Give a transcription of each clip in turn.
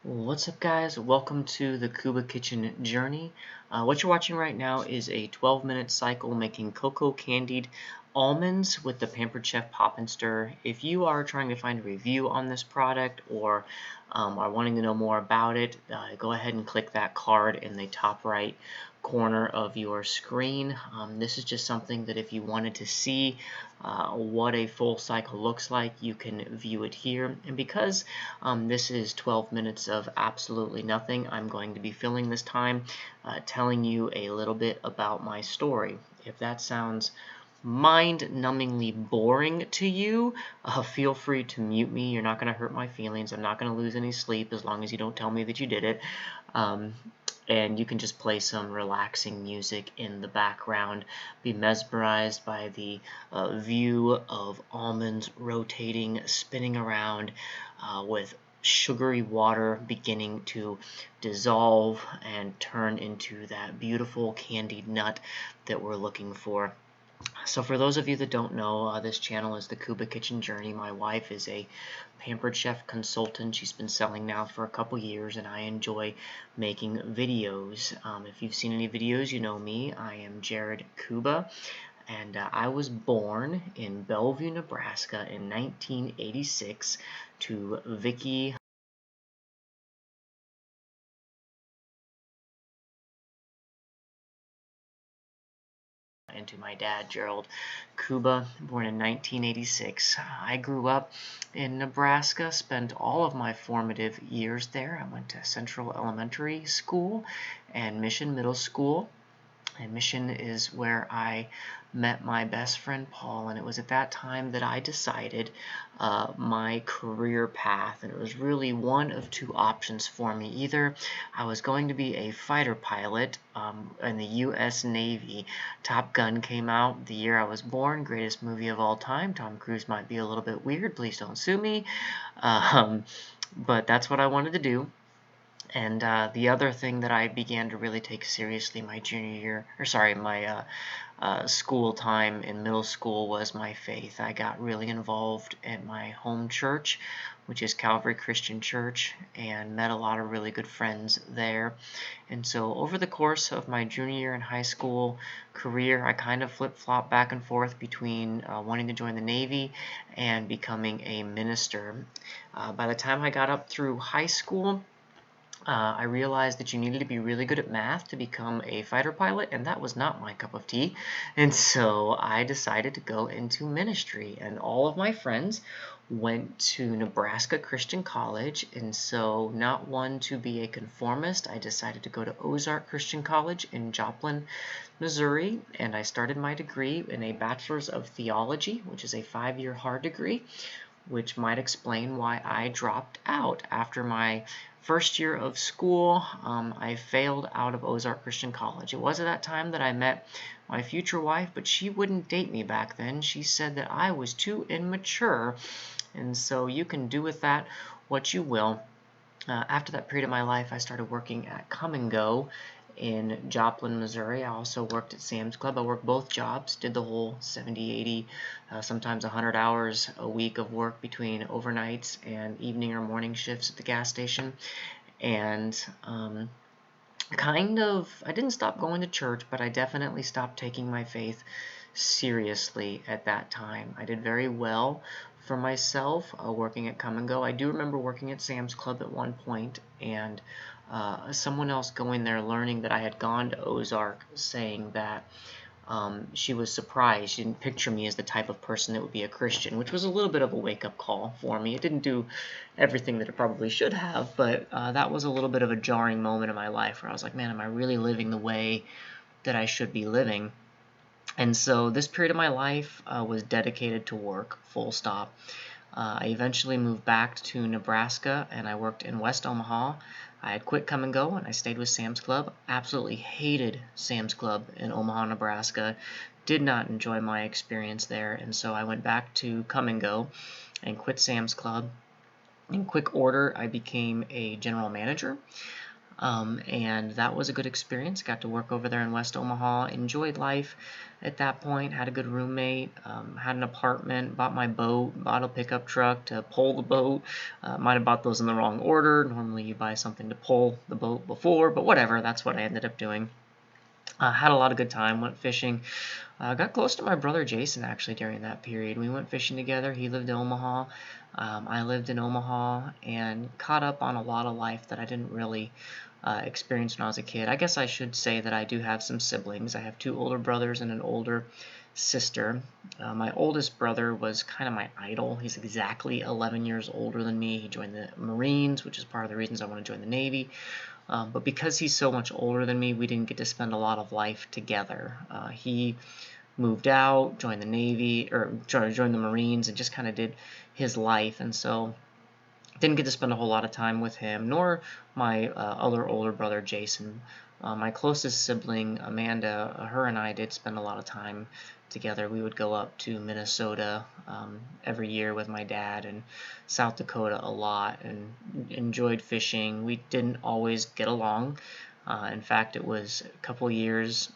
What's up, guys? Welcome to the Kouba kitchen journey. What you're watching right now is a 12-minute cycle making cocoa candied almonds with the Pampered Chef Pop and Stir. If you are trying to find a review on this product or are wanting to know more about it, go ahead and click that card in the top right corner of your screen. This is just something that if you wanted to see what a full cycle looks like, you can view it here. And because this is 12 minutes of absolutely nothing, I'm going to be filling this time telling you a little bit about my story. If that sounds mind-numbingly boring to you, feel free to mute me. You're not going to hurt my feelings. I'm not going to lose any sleep as long as you don't tell me that you did it. And you can just play some relaxing music in the background, be mesmerized by the view of almonds rotating, spinning around with sugary water beginning to dissolve and turn into that beautiful candied nut that we're looking for. So for those of you that don't know, this channel is the Kouba Kitchen Journey. My wife is a Pampered Chef consultant. She's been selling now for a couple years, and I enjoy making videos. If you've seen any videos, you know me. I am Jared Kouba, and I was born in Bellevue, Nebraska in 1986 to Vicky and to my dad, Gerald Kouba, born in 1986. I grew up in Nebraska, spent all of my formative years there. I went to Central Elementary School and Mission Middle School. And Mission is where I met my best friend Paul, and it was at that time that I decided my career path, and it was really one of two options for me. Either I was going to be a fighter pilot in the U.S. Navy. Top Gun came out the year I was born, greatest movie of all time. Tom Cruise might be a little bit weird, please don't sue me, but that's what I wanted to do. And the other thing that I began to really take seriously my junior year, or sorry, my school time in middle school was my faith. I got really involved in my home church, which is Calvary Christian Church, and met a lot of really good friends there. And so over the course of my junior year in high school career, I kind of flip-flopped back and forth between wanting to join the Navy and becoming a minister. By the time I got up through high school, I realized that you needed to be really good at math to become a fighter pilot, and that was not my cup of tea. And so I decided to go into ministry, and all of my friends went to Nebraska Christian College, and so not one to be a conformist, I decided to go to Ozark Christian College in Joplin, Missouri, and I started my degree in a Bachelor's of Theology, which is a 5-year hard degree, which might explain why I dropped out after my first year of school. I failed out of Ozark Christian College. It was at that time that I met my future wife, but she wouldn't date me back then. She said that I was too immature, and so you can do with that what you will. After that period of my life, I started working at Come & Go in Joplin, Missouri. I also worked at Sam's Club. I worked both jobs, did the whole 70, 80, sometimes 100 hours a week of work between overnights and evening or morning shifts at the gas station. And I didn't stop going to church, but I definitely stopped taking my faith seriously at that time. I did very well for myself working at Come & Go. I do remember working at Sam's Club at one point, and someone else going there learning that I had gone to Ozark, saying that she was surprised. She didn't picture me as the type of person that would be a Christian, which was a little bit of a wake-up call for me. It didn't do everything that it probably should have, but that was a little bit of a jarring moment in my life where I was like, man, am I really living the way that I should be living? And so this period of my life was dedicated to work, full stop. I eventually moved back to Nebraska, and I worked in West Omaha. I had quit Come & Go, and I stayed with Sam's Club. Absolutely hated Sam's Club in Omaha, Nebraska. Did not enjoy my experience there, and so I went back to Come & Go and quit Sam's Club. In quick order, I became a general manager. and that was a good experience. Got to work over there in West Omaha, enjoyed life at that point, had a good roommate, had an apartment, bought my boat, bought a pickup truck to pull the boat. Might have bought those in the wrong order. Normally you buy something to pull the boat before, but whatever, that's what I ended up doing. Had a lot of good time, went fishing. Got close to my brother Jason actually during that period. We went fishing together. He lived in Omaha. I lived in Omaha, and caught up on a lot of life that I didn't really experience when I was a kid. I guess I should say that I do have some siblings. I have 2 older brothers and an older sister. My oldest brother was kind of my idol. He's exactly 11 years older than me. He joined the Marines, which is part of the reasons I want to join the Navy. But because he's so much older than me, we didn't get to spend a lot of life together. He moved out, joined the Navy, or joined the Marines, and just kind of did his life. And so didn't get to spend a whole lot of time with him, nor my other older brother, Jason. My closest sibling, Amanda, her and I did spend a lot of time together. We would go up to Minnesota every year with my dad, and South Dakota a lot, and enjoyed fishing. We didn't always get along. In fact, it was a couple years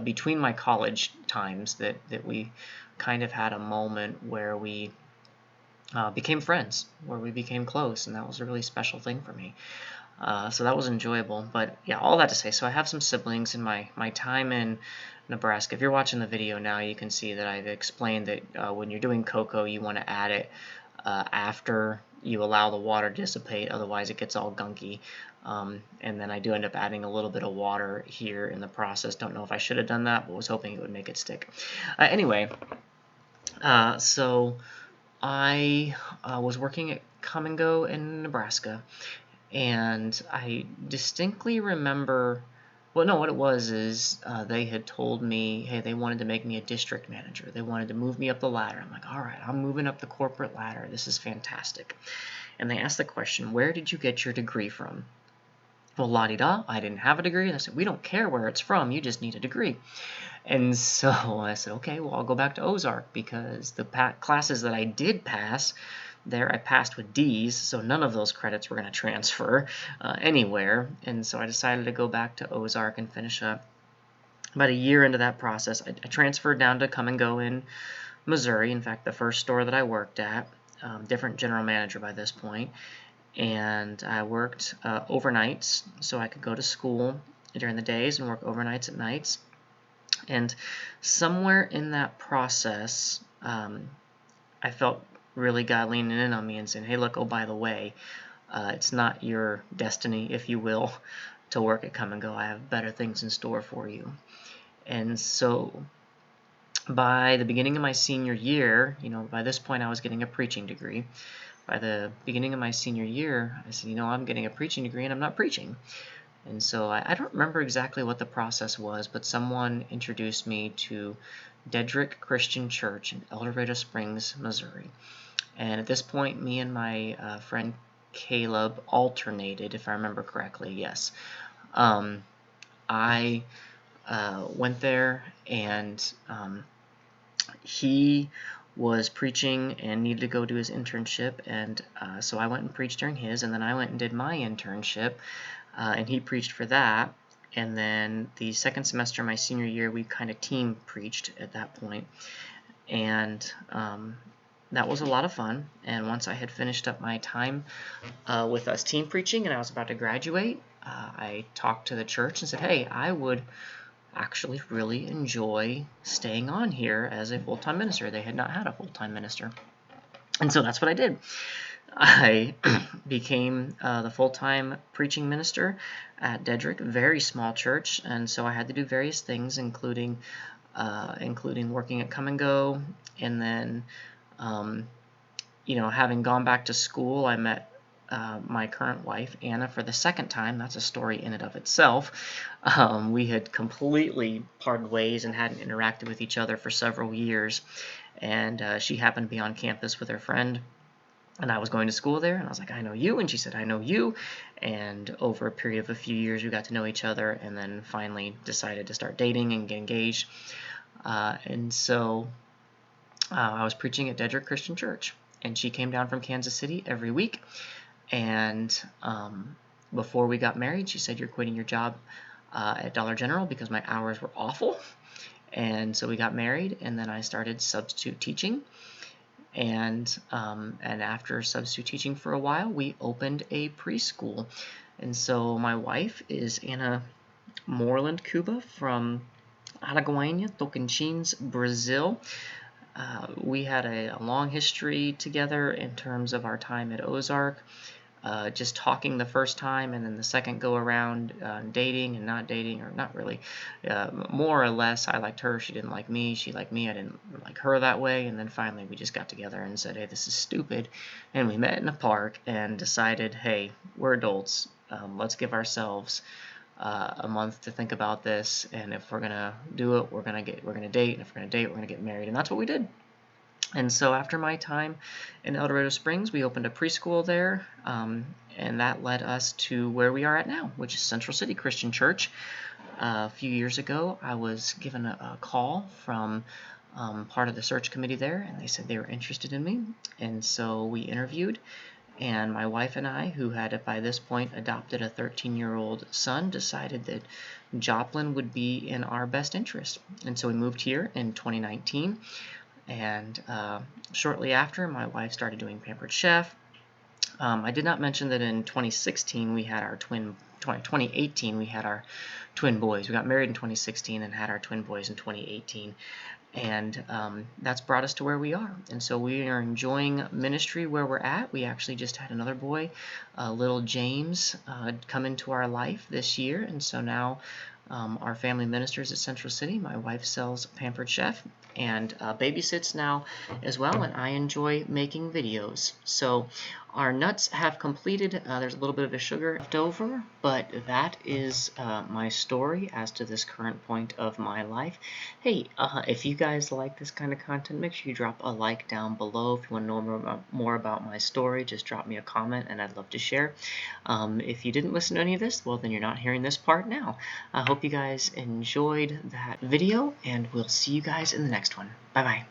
between my college times that we kind of had a moment where we became friends, where we became close, and that was a really special thing for me. So that was enjoyable. But yeah, all that to say, so I have some siblings. In my time in Nebraska, if you're watching the video now, you can see that I've explained that when you're doing cocoa, you want to add it after you allow the water to dissipate, otherwise it gets all gunky. And then I do end up adding a little bit of water here in the process. Don't know if I should have done that, but was hoping it would make it stick. Anyway, so I was working at Come and Go in Nebraska, and I distinctly remember, well, no, what it was is they had told me, hey, they wanted to make me a district manager. They wanted to move me up the ladder. I'm like, all right, I'm moving up the corporate ladder. This is fantastic. And they asked the question, where did you get your degree from? Well, la-di-da, I didn't have a degree. And I said, we don't care where it's from. You just need a degree. And so I said, okay, well, I'll go back to Ozark, because the classes that I did pass there, I passed with D's, so none of those credits were going to transfer anywhere. And so I decided to go back to Ozark and finish up. About a year into that process, I transferred down to Come and Go in Missouri. In fact, the first store that I worked at, different general manager by this point. And I worked overnights, so I could go to school during the days and work overnights at nights. And somewhere in that process, I felt really God leaning in on me and saying, hey, look, oh, by the way, it's not your destiny, if you will, to work at Come and Go. I have better things in store for you. And so by the beginning of my senior year, by this point I was getting a preaching degree. By the beginning of my senior year, I said, I'm getting a preaching degree and I'm not preaching. And so I don't remember exactly what the process was, but someone introduced me to Dedrick Christian Church in El Dorado Springs, Missouri. And at this point, me and my friend Caleb alternated, if I remember correctly, yes. I went there, and he was preaching and needed to go do his internship, and so I went and preached during his, and then I went and did my internship, and he preached for that. And then the second semester of my senior year, we kind of team preached at that point, and that was a lot of fun. And once I had finished up my time with us team preaching and I was about to graduate, I talked to the church and said, hey, I would actually really enjoy staying on here as a full-time minister. They had not had a full-time minister. And so that's what I did. I became the full-time preaching minister at Dedrick, very small church, and so I had to do various things, including working at Come and Go, and then, having gone back to school, I met my current wife, Anna, for the second time. That's a story in and of itself. We had completely parted ways and hadn't interacted with each other for several years, and she happened to be on campus with her friend, and I was going to school there, and I was like, I know you, and she said, I know you, and over a period of a few years, we got to know each other, and then finally decided to start dating and get engaged. And so I was preaching at Dedrick Christian Church, and she came down from Kansas City every week, and before we got married, she said, "You're quitting your job at Dollar General," because my hours were awful. And so we got married, and then I started substitute teaching. And after substitute teaching for a while, we opened a preschool. And so my wife is Anna Moreland Kouba from Alagoinha, Tocantins, Brazil. We had a long history together in terms of our time at Ozark. Just talking the first time, and then the second go around, dating and not dating, or not really. More or less, I liked her, she didn't like me, she liked me, I didn't like her that way, and then finally we just got together and said, hey, this is stupid, and we met in a park and decided, hey, we're adults, let's give ourselves a month to think about this, and if we're gonna do it, we're gonna date, and if we're gonna date, we're gonna get married, and that's what we did. And so after my time in El Dorado Springs, we opened a preschool there, and that led us to where we are at now, which is Central City Christian Church. A few years ago, I was given a call from part of the search committee there, and they said they were interested in me. And so we interviewed, and my wife and I, who had by this point adopted a 13-year-old son, decided that Joplin would be in our best interest. And so we moved here in 2019. And shortly after, my wife started doing Pampered Chef. I did not mention that in 2016 we had our 2018 we had our twin boys. We got married in 2016 and had our twin boys in 2018. And that's brought us to where we are. And so we are enjoying ministry where we're at. We actually just had another boy, little James, come into our life this year. And so now our family ministers at Central City. My wife sells Pampered Chef and babysits now as well, and I enjoy making videos. So our nuts have completed. There's a little bit of a sugar left over, but that is my story as to this current point of my life. Hey, if you guys like this kind of content, make sure you drop a like down below. If you want to know more about my story, just drop me a comment, and I'd love to share. If you didn't listen to any of this, well, then you're not hearing this part now. I hope you guys enjoyed that video, and we'll see you guys in the next one. Bye-bye.